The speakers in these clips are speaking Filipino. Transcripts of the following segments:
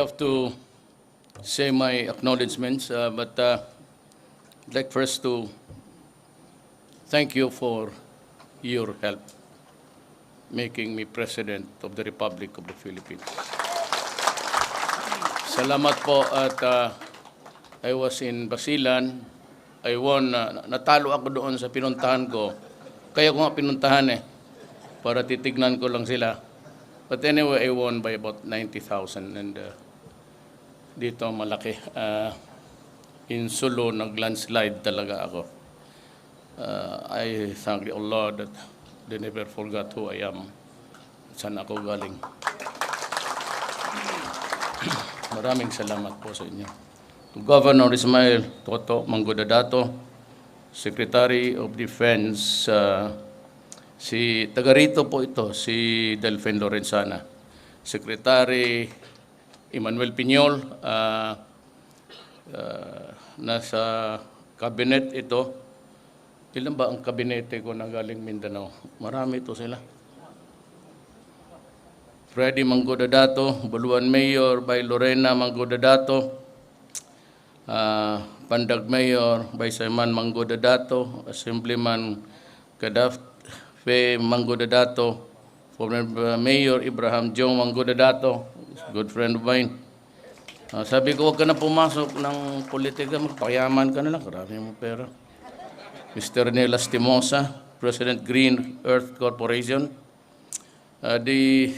have to say my acknowledgements, but I'd like first to thank you for your help making me President of the Republic of the Philippines. Salamat po at I was in Basilan. I won, natalo ako doon sa pinuntahan ko. Kaya ko nga pinuntahan para titignan ko lang sila. But anyway, I won by about 90,000 and dito malaki. In Sulu, nag-landslide talaga ako. I thank the Allah that they never forgot who I am. Saan ako galing. Maraming salamat po sa inyo. To Governor Ismael Toto Mangudadato, Secretary of Defense, si taga rito po ito, si Delfin Lorenzana, Secretary Emmanuel Piñol, nasa cabinet ito. Ilan ba ang kabinete ko na galing Mindanao? Marami ito sila. Freddy Mangudadato, Buluan Mayor by Lorena Mangudadato, Pandag Mayor by Simon Mangudadato, Assemblyman Kadafe Mangudadato, former Mayor Ibrahim Jong Mangudadato, good friend of mine. Sabi ko, huwag ka na pumasok ng politika, magpayaman ka na lang, karami mo pera. Mr. Nela Stimosa, President Green Earth Corporation, di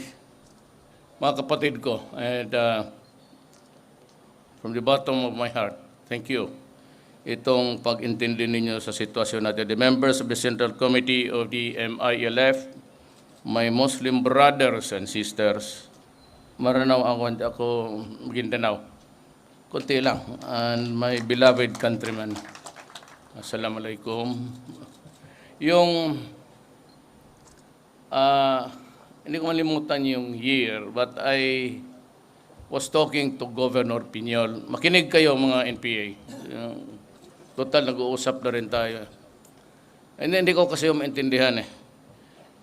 mga kapatid ko, and from the bottom of my heart, thank you. Itong pag-intindi ninyo sa sitwasyon natin. The members of the Central Committee of the MILF, my Muslim brothers and sisters, Maranao ako Maguindanao, kunti lang, and my beloved countrymen, Assalamualaikum. Yung, hindi ko malimutan yung year, but I was talking to Governor Piñol. Makinig kayo mga NPA. Total, nag-uusap na rin tayo. And hindi ko kasi maintindihan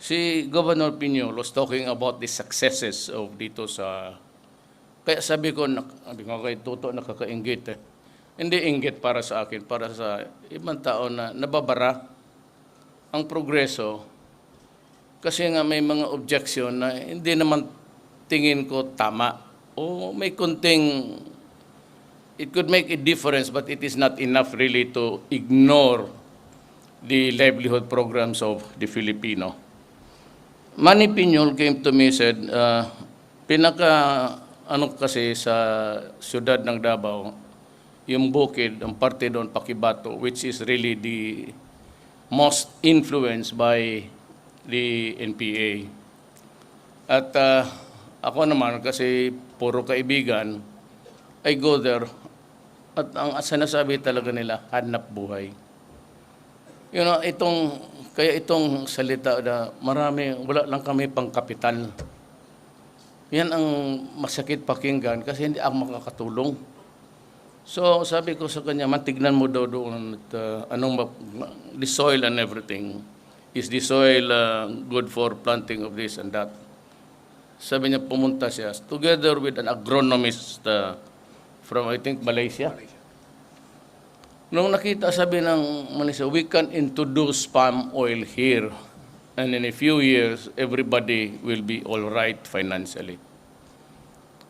Si Governor Piñol was talking about the successes of dito sa... Kaya sabi ko kay Toto, nakakainggit Hindi inggit para sa akin, para sa ibang tao na nababara ang progreso. Kasi nga may mga objection na hindi naman tingin ko tama. O may kunting, it could make a difference, but it is not enough really to ignore the livelihood programs of the Filipino. Manny Piñol came to me and said, kasi sa siyudad ng Davao, yung bukid, ang parte doon, Pakibato, which is really the most influenced by the NPA. At ako naman, kasi puro kaibigan, I go there, at ang sinasabi talaga nila, hanap buhay. You know, kaya itong salita na marami, wala lang kami pang kapital. Yan ang masakit pakinggan kasi hindi ako makakatulong. So sabi ko sa kanya, mantignan mo daw doon the soil and everything. Is the soil good for planting of this and that? Sabi niya, pumunta siya together with an agronomist from, I think, Malaysia. Nung nakita, sabi ng Malaysia, we can introduce palm oil here. And in a few years, everybody will be all right financially.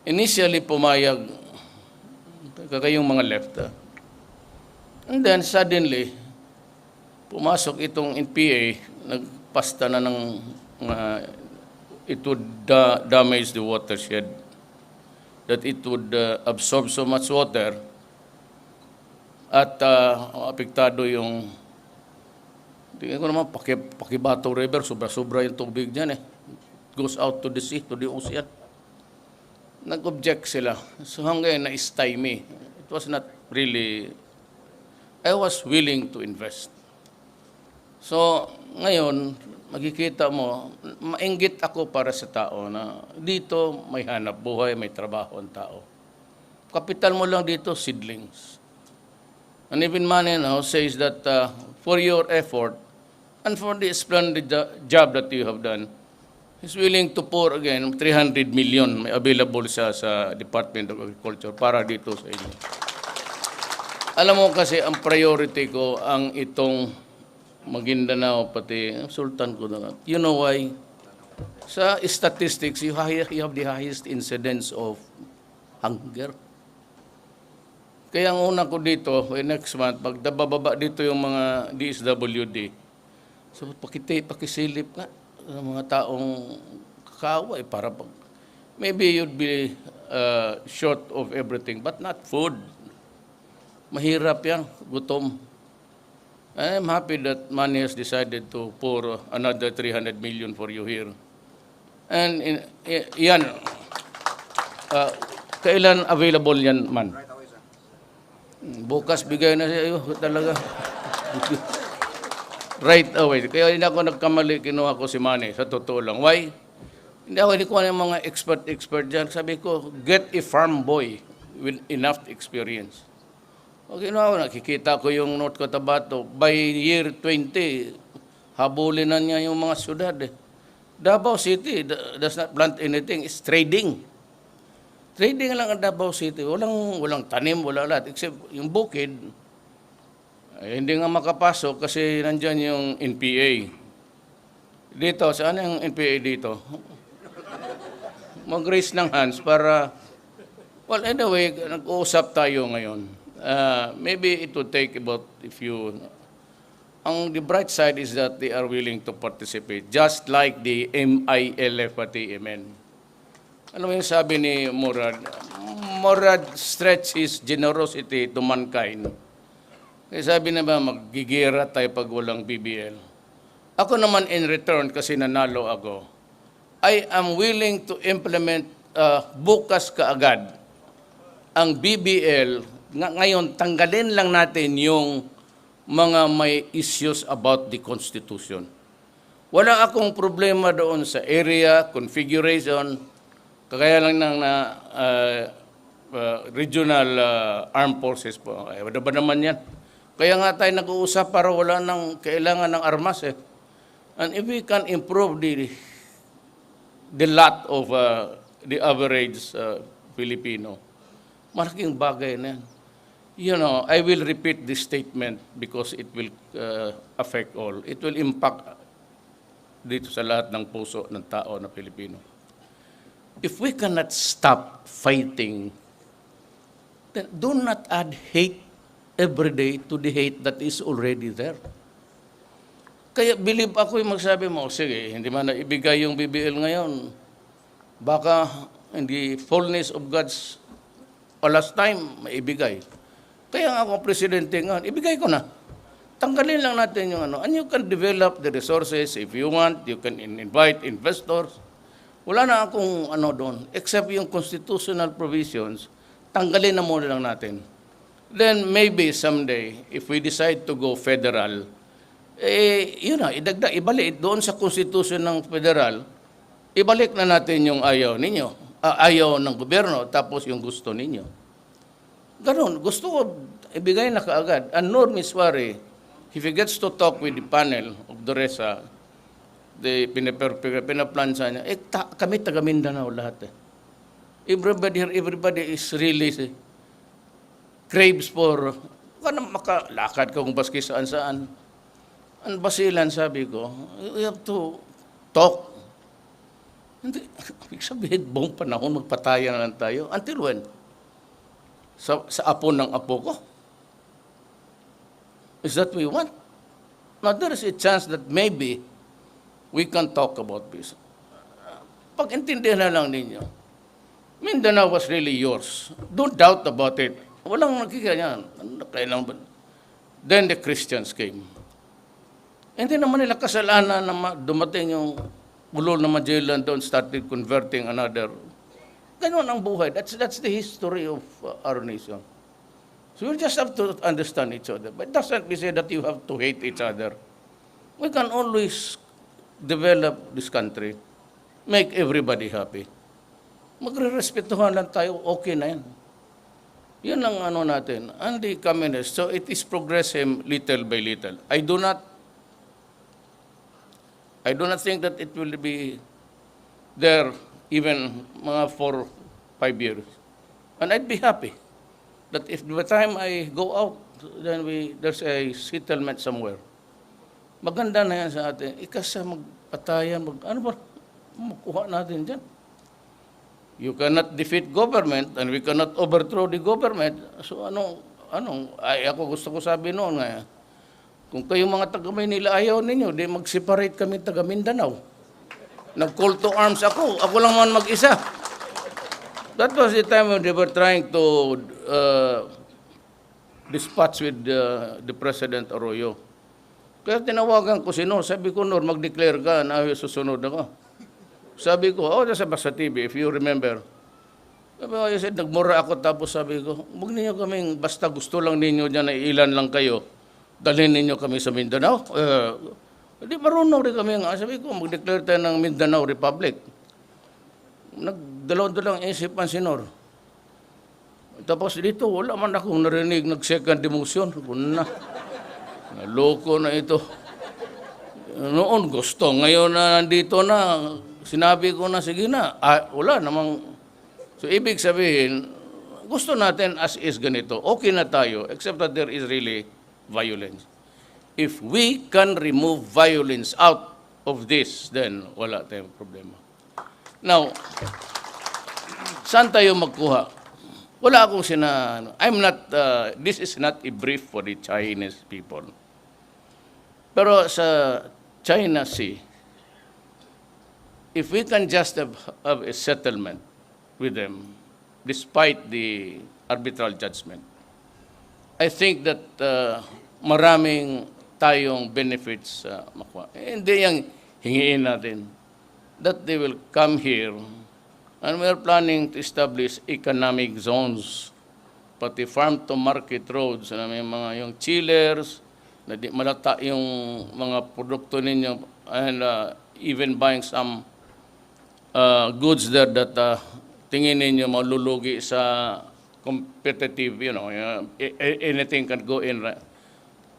Initially, pumayag kayong mga left. And then, suddenly, pumasok itong NPA, nagpasta na ng it would damage the watershed, that it would absorb so much water at apektado yung, tingin ko naman, Pakibato River, sobra-sobra yung tubig dyan It goes out to the sea, to the ocean. Nag-object sila. So hanggang na-stymie. It was not really, I was willing to invest. So ngayon, makikita mo, mainggit ako para sa tao na dito may hanap buhay, may trabaho ang tao. Kapital mo lang dito, seedlings. And even Manny now says that for your effort and for the splendid job that you have done, He's willing to pour again 300 million may available siya sa Department of Agriculture para dito sa inyo. Alam mo kasi ang priority ko ang itong Maguindanao pati Sultan Kudarat. You know why? Sa statistics, you have the highest incidence of hunger. Kaya ang una ko dito, next month, pag bababa dito yung mga DSWD, so pakisilip nga ng mga taong kakaway para maybe you'd be short of everything, but not food. Mahirap yan, gutom. I'm happy that Manny has decided to pour another 300 million for you here. And yan, kailan available yan, man? Right away, sir. Bukas bigay na siya talaga. Right away. Kaya hindi ako nagkamali, kinuha ko si Manny, sa totoo lang. Why? Hindi ko ng mga expert dyan. Sabi ko, get a farm boy with enough experience. Okay, nakikita ko yung North Cotabato. By year 20, habulin na niya yung mga syudad. Davao City does not plant anything. It's trading. Trading lang ang Davao City. Walang tanim, wala lahat. Except yung bukid, hindi nga makapasok kasi nandyan yung NPA. Dito, saan yung NPA dito? Mag-raise ng hands para, well, anyway, nag-uusap tayo ngayon. Maybe it would take about the bright side is that they are willing to participate, just like the MILF pati MN. Ano yung sabi ni Murad? Murad stretch his generosity to mankind. Kaya sabi na ba, magigira tayo pag walang BBL. Ako naman in return, kasi nanalo ako, I am willing to implement bukas kaagad ang BBL. Ngayon, tanggalin lang natin yung mga may issues about the Constitution. Wala akong problema doon sa area, configuration, kagaya lang ng regional armed forces po. Wala ba naman yan? Kaya nga tayo nag-uusap para wala nang kailangan ng armas eh. And if we can improve the lot of the average Filipino, malaking bagay na yan. You know, I will repeat this statement because it will affect all. It will impact dito sa lahat ng puso ng tao na Pilipino. If we cannot stop fighting, then do not add hate every day to the hate that is already there. Kaya believe ako yung magsabi mo, sige, hindi man naibigay yung BBL ngayon. Baka in the fullness of God's last time, maibigay. Kaya nga ako presidente nga, ibigay ko na. Tanggalin lang natin yung ano. And you can develop the resources if you want. You can invite investors. Wala na akong ano doon. Except yung constitutional provisions, tanggalin na muna lang natin. Then maybe someday, if we decide to go federal, yun na, ibalik doon sa constitution ng federal, ibalik na natin yung ayaw ninyo, ayaw ng gobyerno, tapos yung gusto ninyo. Ganon, gusto ko ibigay na kaagad. And nor miswari, if he gets to talk with the panel of DORESA, pinaplansa niya, kami taga Mindanao lahat eh. Everybody is really craves for, makalakad ka kung baski saan-saan. Ang basilan, sabi ko, we have to talk. Hindi, sabihin, buong panahon, magpataya na lang tayo. Until when? Sa apo ng apo ko? Is that what we want? Now, there is a chance that maybe we can talk about this. Pag-intindihan na lang ninyo, Mindanao was really yours. Don't doubt about it. Walang nakikita yan. Then the Christians came. Hindi naman nila kasalanan na dumating yung ulol na Magellan doon, started converting another. Ganon ang buhay. That's the history of our nation. So we just have to understand each other. But it doesn't mean that you have to hate each other. We can always develop this country, make everybody happy. Magre-respetuhan lang tayo, okay na yan. Yun ang ano natin. And the communist, so it is progressing little by little. I do not think that it will be there even mga 4, 5 years. And I'd be happy that if by the time I go out, then there's a settlement somewhere. Maganda na yan sa atin. Ikasa magpatayan, ano ba, makuha natin dyan. You cannot defeat government and we cannot overthrow the government. So ako gusto ko sabi noon nga, kung kayong mga taga Maynila ayaw ninyo, di mag-separate kami taga Mindanao. Nag-call to arms ako lang man mag-isa. That was the time when they were trying to dispatch with the President Arroyo. Kaya tinawagan ko si Nor, sabi ko, Nor, mag-declare ka na susunod ako. Sabi ko, nasa sa TV, if you remember. Sabi ko, nagmura ako, tapos sabi ko, huwag ninyo kaming, basta gusto lang ninyo dyan na ilan lang kayo, dalhin ninyo kami sa Mindanao. Hindi marunong rin kami nga. Sabi ko, mag-declare tayo ng Mindanao Republic. Nagdalaw-dalang isipan si Nor. Tapos dito, wala man akong narinig, nag-second demotion. Loko na ito. Noon gusto, ngayon na nandito na, sinabi ko na, sige na, wala namang. So ibig sabihin, gusto natin as is ganito, okay na tayo, except that there is really violence. If we can remove violence out of this, then wala tayong problema. Now, saan tayo magkuha? Wala akong this is not a brief for the Chinese people. Pero sa China Sea, if we can just have a settlement with them, despite the arbitral judgment, I think that maraming tayong benefits makuha. Hindi yung hingiin natin. That they will come here, and we are planning to establish economic zones, pati farm-to-market roads, na may mga yung chillers, na di malata yung mga produkto ninyo, and even buying some goods there that tingin ninyo malulugi sa competitive, anything can go in.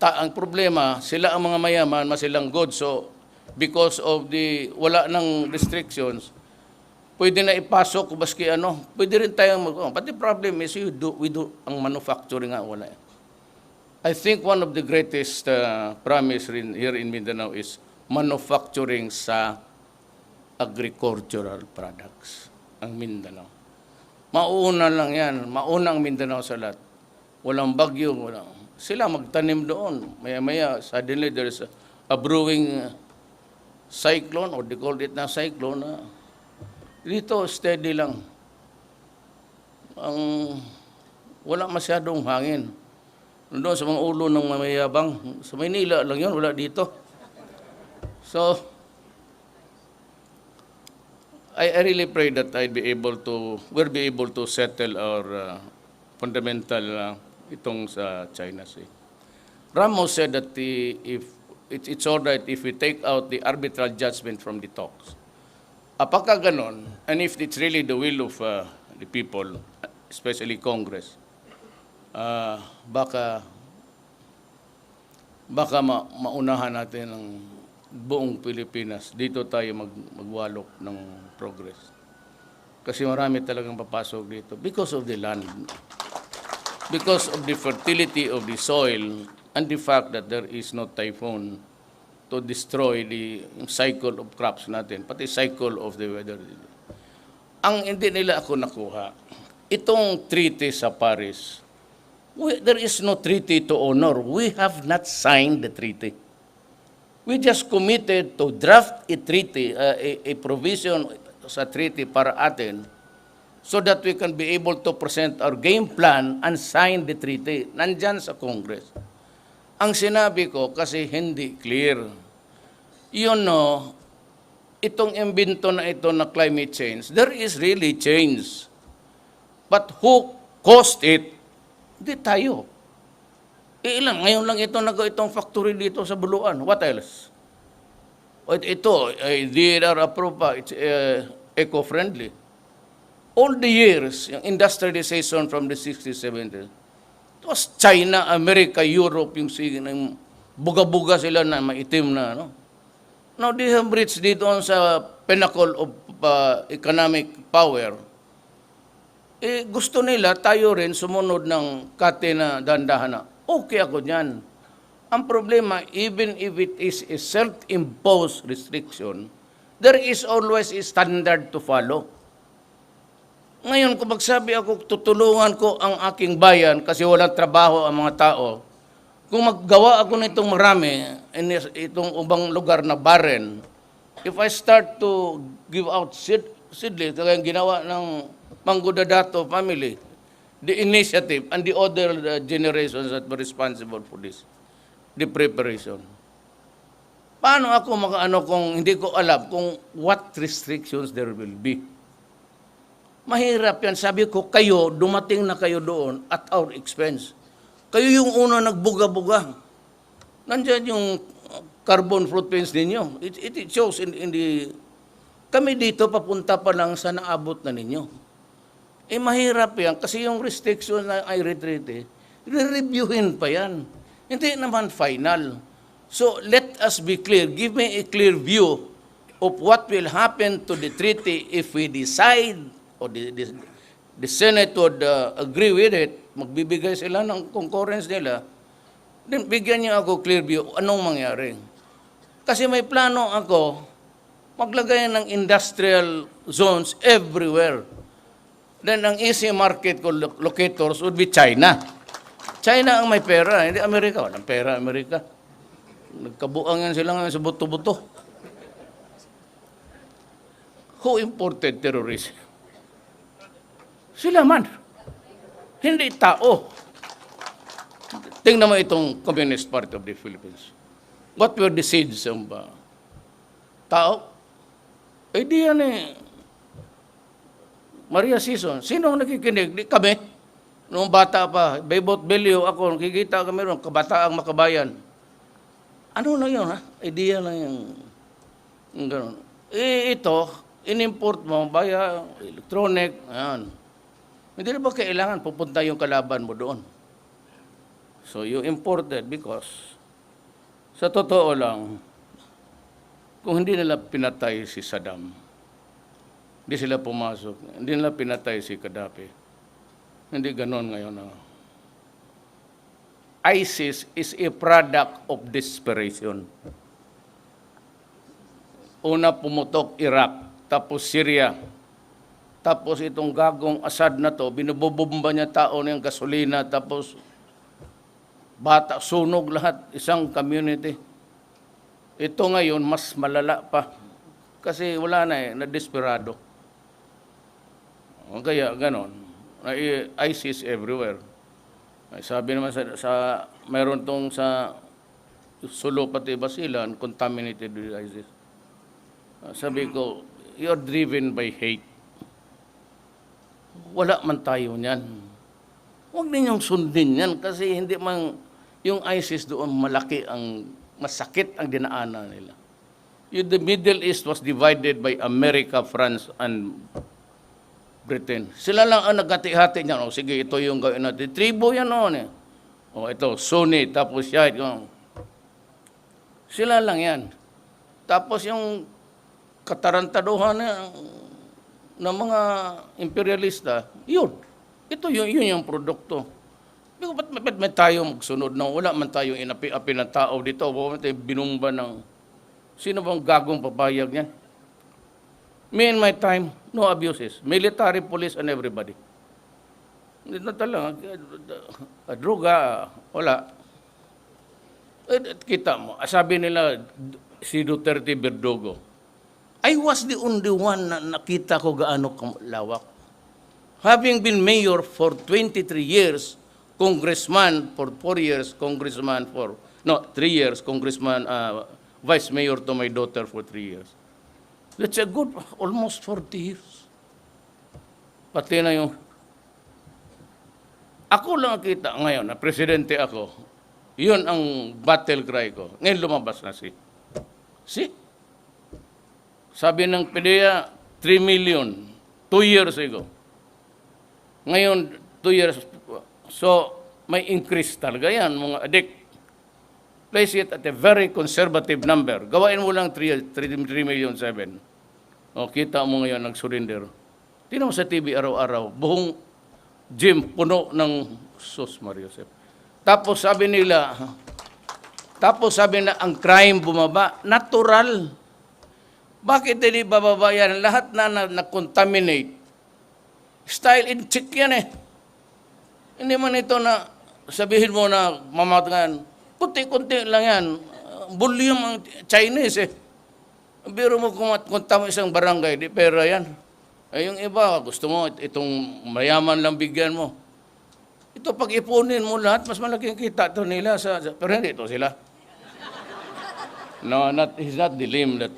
Ang problema, sila ang mga mayaman, masilang goods, so because of wala ng restrictions, pwede na ipasok, baski pwede rin tayong but the problem is we do ang manufacturing nga wala. I think one of the greatest promise here in Mindanao is manufacturing sa agricultural products, ang Mindanao. Mauna lang yan, mauna ang Mindanao sa lahat. Walang bagyo, sila magtanim doon. Maya-maya, suddenly there's a brewing cyclone, or they call it na cyclone. Dito, steady lang. Wala masyadong hangin. Doon sa mga ulo ng mamayabang, sa Maynila lang yun, wala dito. So, I really pray that we'll be able to settle our fundamental itong sa China Sea. Ramos said that if it's all right if we take out the arbitral judgment from the talks. Apakah ganon, and if it's really the will of the people, especially Congress, baka maunahan natin ang buong Pilipinas. Dito tayo magwalok ng progress. Kasi marami talagang papasok dito because of the land, because of the fertility of the soil, and the fact that there is no typhoon to destroy the cycle of crops natin, pati cycle of the weather. Ang hindi nila ako nakuha, itong treaty sa Paris, there is no treaty to honor. We have not signed the treaty. We just committed to draft a treaty, a provision sa treaty para atin, so that we can be able to present our game plan and sign the treaty. Nandyan sa Congress. Ang sinabi ko, kasi hindi clear, itong imbento na ito na climate change, there is really change. But who caused it? Hindi tayo. Ngayon lang ito itong factory dito sa Buluan. What else? Ito, DNR approved pa, it's eco-friendly. All the years, yung industrialization from the 60s, 70s, it was China, America, Europe, yung buga-buga sila na maitim na, Now, they have reached dito sa pinnacle of economic power. Eh, gusto nila tayo rin sumunod ng kate na dandahan na. Okay ako niyan. Ang problema, even if it is a self-imposed restriction, there is always a standard to follow. Ngayon, kung magsabi ako, tutulungan ko ang aking bayan kasi walang trabaho ang mga tao, kung maggawa ako nitong marami, itong ubang lugar na barren, if I start to give out seedlings, kaya ginawa ng Manggudadato family, the initiative and the other generations that were responsible for this, the preparation. Paano ako makaano kung hindi ko alam kung what restrictions there will be? Mahirap yan. Sabi ko, kayo, dumating na kayo doon at our expense. Kayo yung una nagbuga-buga. Nandyan yung carbon footprints ninyo. It shows in the... Kami dito, papunta pa lang sa naabot na ninyo. Eh, mahirap yan. Kasi yung restrictions na I retreat, re-reviewin pa yan. Hindi naman final. So, let us be clear. Give me a clear view of what will happen to the treaty if we decide or the Senate would agree with it, magbibigay sila ng concurrence nila, then bigyan niyo ako clear view anong mangyari. Kasi may plano ako maglagay ng industrial zones everywhere. Then ang easy market locators would be China. China ang may pera, hindi Amerika. Walang pera, Amerika. Nagkabuang yan sila ngayon sa buto-buto. Who imported terrorism? Sila man. Hindi tao. Tingnan mo itong Communist Party of the Philippines. What were the seeds of tao? Eh di yan eh. Maria Sison, sino ang nakikinig? Di kami. Noong bata pa, Baybot Belio, ako, nakikita kami ron, kabataang makabayan. Ano lang yun, ha? Idea lang yung gano'n. Eh, ito, in-import mo, via electronic, ayan. Hindi na ba kailangan pupunta yung kalaban mo doon? So, you imported because, sa totoo lang, kung hindi nila pinatay si Saddam, hindi sila pumasok, hindi nila pinatay si Gaddafi. Hindi ganon ngayon. ISIS is a product of desperation. Una pumutok Iraq, tapos Syria, tapos itong gagong Assad na to, binubomba niya tao ng gasolina, tapos bata, sunog lahat, isang community. Ito ngayon, mas malala pa. Kasi wala na na-desperado. Kaya ganon, ISIS everywhere. Sabi naman sa mayroon tong sa Sulu pati Basilan, contaminated with ISIS. Sabi ko, you're driven by hate. Wala man tayo niyan. Huwag ninyong sundin yan kasi hindi man yung ISIS doon malaki ang masakit ang dinaanan nila. The Middle East was divided by America, France, and Britain. Sila lang ang nagkati-hati niyan. O sige, ito yung gawin natin. Tribo yan noon eh. O ito, Sunni, tapos Shiite. Sila lang yan. Tapos yung katarantaduhan ng mga imperialista, yun. Ito yun yung produkto. Ba't may tayo magsunod na wala man tayong inapi-api ng tao dito? Ba't tayo binumba ng... Sino bang gagong papayag niyan? Me in my time, no abuses. Military, police, and everybody. Hindi na talaga. Droga, wala. Kita mo, sabi nila, si Duterte Verdugo, I was the only one na nakita ko gaano lawak. Having been mayor for 23 years, congressman for 4 years, congressman for, 3 years, congressman, vice mayor to my daughter for 3 years. That's a good, almost 40 years. Pati na yung... Ako lang kita ngayon, na presidente ako, yun ang battle cry ko. Ngayon lumabas na si. Sabi ng PDEA, 3 million, 2 years ago. Ngayon, 2 years. So, may increase talaga yan, mga adik. place it at a very conservative number. Gawain mo lang 3,700,000. O, kita mo ngayon, nag-surrender. Tingnan mo sa TV araw-araw, buong gym puno ng sus, Mario Joseph. Tapos sabi na ang crime bumaba. Natural. Bakit hindi bababa yan? Lahat na-contaminate. Style in check yan eh. Hindi man ito na sabihin mo na mamatagan. Kunti-kunti lang yan. Volume ang Chinese eh. Biro mo kung tama isang barangay, di pera yan. Ay, yung iba, gusto mo, itong mayaman lang bigyan mo. Ito, pag-ipunin mo lahat, mas malaking kita ito nila. Pero hindi ito sila. No, he's not the limb that...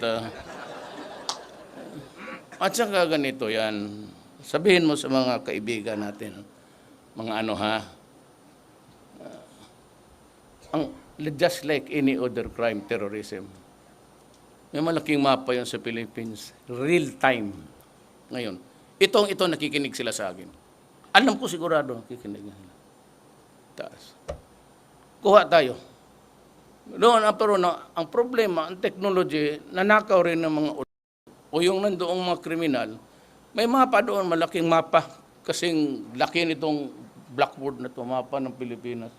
At saka ganito yan. Sabihin mo sa mga kaibigan natin, mga ano ha, just like any other crime, terrorism, may malaking mapa yun sa Philippines. Real time. Ngayon, ito nakikinig sila sa akin. Alam ko sigurado, nakikinig nila. Taas. Kuha tayo. Doon, pero ang problema, ang technology, nanakaw rin ng mga o yung nandoong mga kriminal, may mapa doon, malaking mapa. Kasing laki nitong blackboard na ito, mapa ng Pilipinas.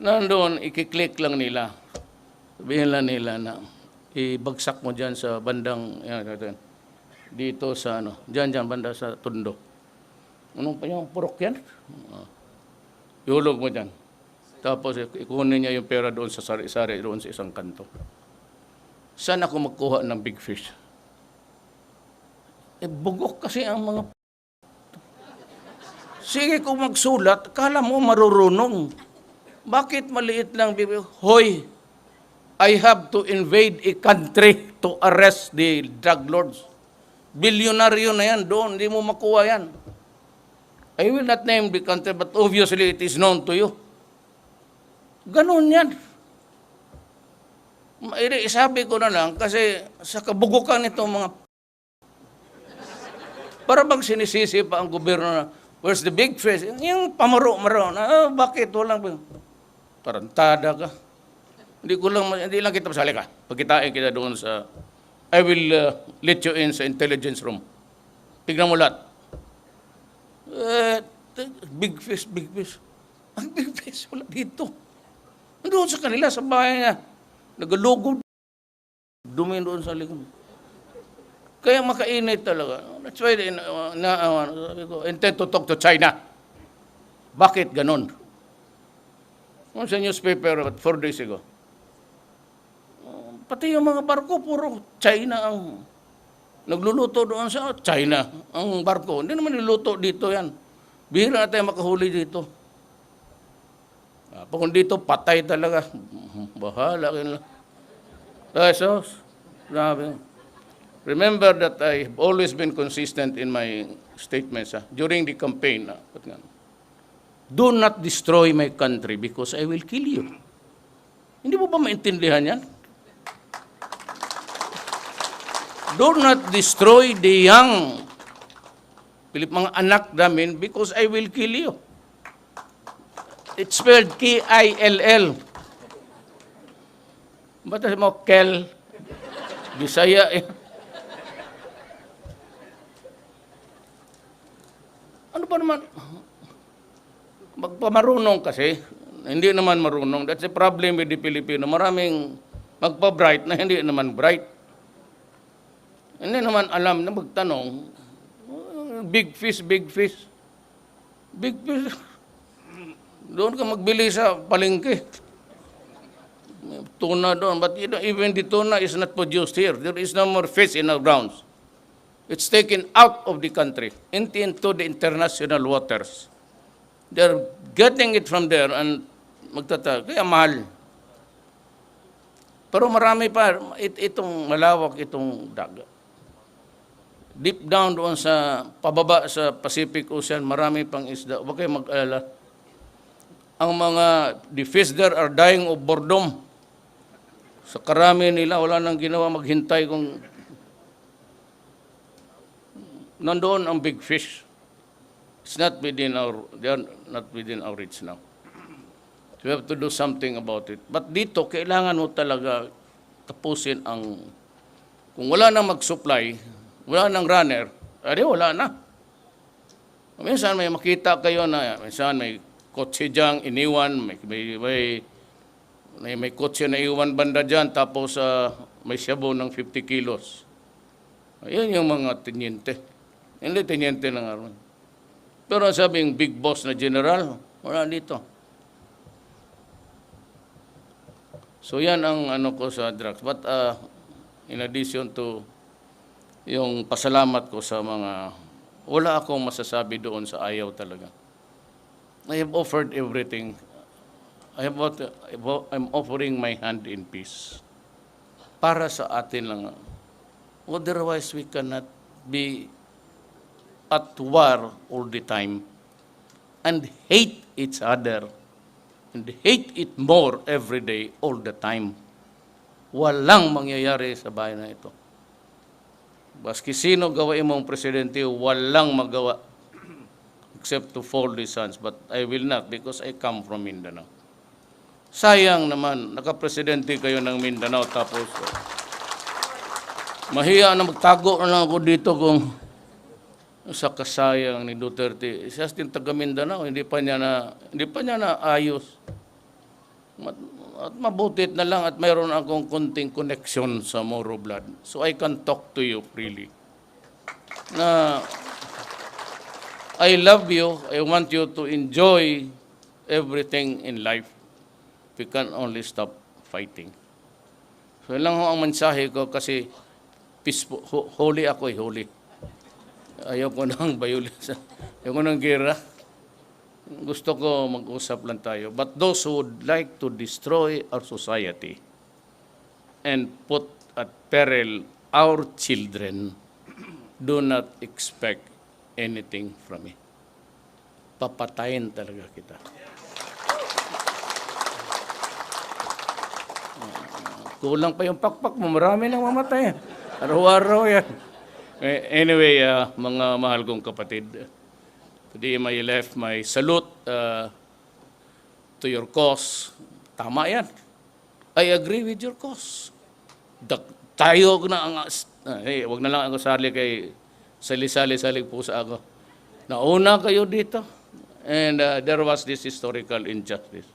Nandoon, ikiklik lang nila. Sabihin lang nila na ibagsak mo dyan sa bandang, dito sa dyan, banda sa Tondo. Anong pa yung purok yan? Ihulog mo dyan. Tapos ikunin niya yung pera doon sa sari-sari, doon sa isang kanto. Saan ako magkuha ng big fish? Bugok kasi ang mga... Sige kung magsulat, kala mo marurunong. Bakit maliit lang? Hoy, I have to invade a country to arrest the drug lords. Bilyonaryo na yan doon, hindi mo makuha yan. I will not name the country, but obviously it is known to you. Ganon yan. Isabi ko na lang, kasi sa kabugukan nito mga... Para bang sinisisi pa ang gobyerno na, where's the big fish? Yung pamaro-maro na, bakit walang... Tarantada ka. Hindi lang kita masali ka. Pagkitain kita doon sa... I will let you in sa intelligence room. Tignan mo lahat. Big fish, big fish. Ang big fish, wala dito. Doon sa kanila, sa bahay niya. Nagalugod. Dumi doon sa likod. Kaya makainit talaga. That's why sabi ko, intend to talk to China. Bakit ganon? Sa newspaper about 4 days ago. Pati yung mga barko, puro China ang nagluluto doon sa China. Ang barko, hindi naman niluto dito yan. Bihira na tayo makahuli dito. Kung dito, patay talaga. Bahala kayo lang. So, remember that I've always been consistent in my statements during the campaign. Do not destroy my country because I will kill you. Hindi mo ba maintindihan yan? Do not destroy the young, mga anak namin, because I will kill you. It's spelled K-I-L-L. Ba't mo, Kel? Bisaya eh. Ano pa naman? Magpamarunong kasi. Hindi naman marunong. That's the problem with the Filipino. Maraming magpa-bright na hindi naman bright. Hindi naman alam na magtanong, big fish, big fish. Big fish. Doon ka magbili sa palengke. Tuna doon. But even the tuna is not produced here. There is no more fish in our grounds. It's taken out of the country into the international waters. They're getting it from there and kaya mahal. Pero marami pa, itong malawak itong dagat. Deep down doon sa pababa sa Pacific Ocean, marami pang isda. Huwag kayo mag-alala. Ang mga the fish there are dying of boredom. Sa karami nila, wala nang ginawa maghintay kung nandoon ang big fish. It's not within our, they are not within our reach now. We have to do something about it. But dito, kailangan mo talaga tapusin ang... Kung wala nang mag-supply, wala nang runner, edi wala na. Minsan may makita kayo na, minsan may kotse dyan, iniwan, may kotse na iwan banda dyan, tapos may shabu ng 50 kilos. Ayan yung mga tenyente. Hindi tenyente ng army. Pero sabing big boss na general, wala dito. So yan ang ano ko sa drugs. But in addition to yung pasalamat ko sa mga, wala akong masasabi doon sa ayaw talaga. I have offered everything. I'm offering my hand in peace. Para sa atin lang. Otherwise, we cannot be at war all the time and hate each other and hate it more every day, all the time. Walang mangyayari sa bayan na ito. Baski sino gawain mong presidente, walang magawa except to fall the sons. But I will not because I come from Mindanao. Sayang naman, nakapresidente kayo ng Mindanao tapos mahiya na magtago na lang ako dito kung sa kasayang ni Duterte. Siya din taga Mindanao, hindi pa niya na ayos. At mabutit na lang at mayroon akong konting connection sa Moro blood. So I can talk to you freely. Na I love you, I want you to enjoy everything in life. We can only stop fighting. So lang ho ang mensahe ko kasi peaceful, holy ako holy. Ayaw ko ng violence. Ayaw ko ng gera. Gusto ko mag-usap lang tayo. But those who would like to destroy our society and put at peril our children do not expect anything from me. Papatayin talaga kita. Kulang pa yung pakpak mo. Marami nang mamatay. Araw-araw yan. Anyway, mga mahal kong kapatid, today my left, my salute to your cause. Tama yan. I agree with your cause. Tayo na ang... wag na lang ako sali kay sali-sali-sali po sa ako. Nauna kayo dito. And there was this historical injustice.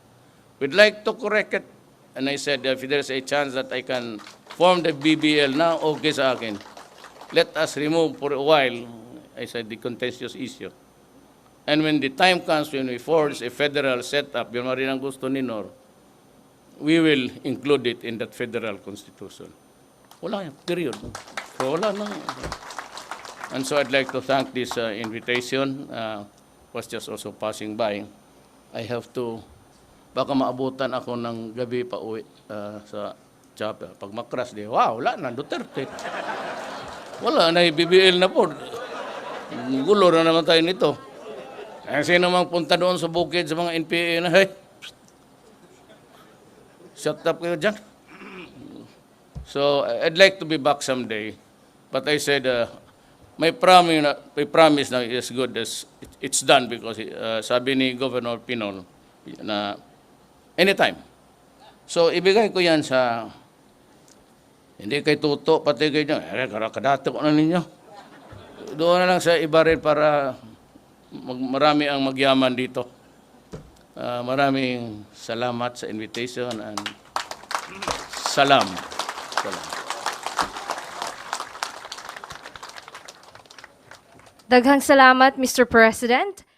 We'd like to correct it. And I said, if there's a chance that I can form the BBL now, okay sa akin. Let us remove for a while, I said, the contentious issue. And when the time comes when we force a federal setup, yun rin ang gusto ni Nor, we will include it in that federal constitution. Wala yan, period. So wala na. And so I'd like to thank this invitation. Was just also passing by. I have to, baka maabutan ako ng gabi pa uwi sa chapel. Pag makras, wow, wala na, Duterte. Wala na, BBL na po. Gulo na naman tayo nito. Sino mang punta doon sa bukid sa mga NPA na, hey, shut up kayo dyan. So, I'd like to be back someday. But I said, my promise na is good as it's done because sabi ni Governor Pinol na anytime. So, ibigay ko yan sa... Hindi kay Tuto, pati kayo nyo. Kadato ko na ninyo. Doon na lang sa iba rin para marami ang magyaman dito. Maraming salamat sa invitation and salam. Daghang salamat, Mr. President.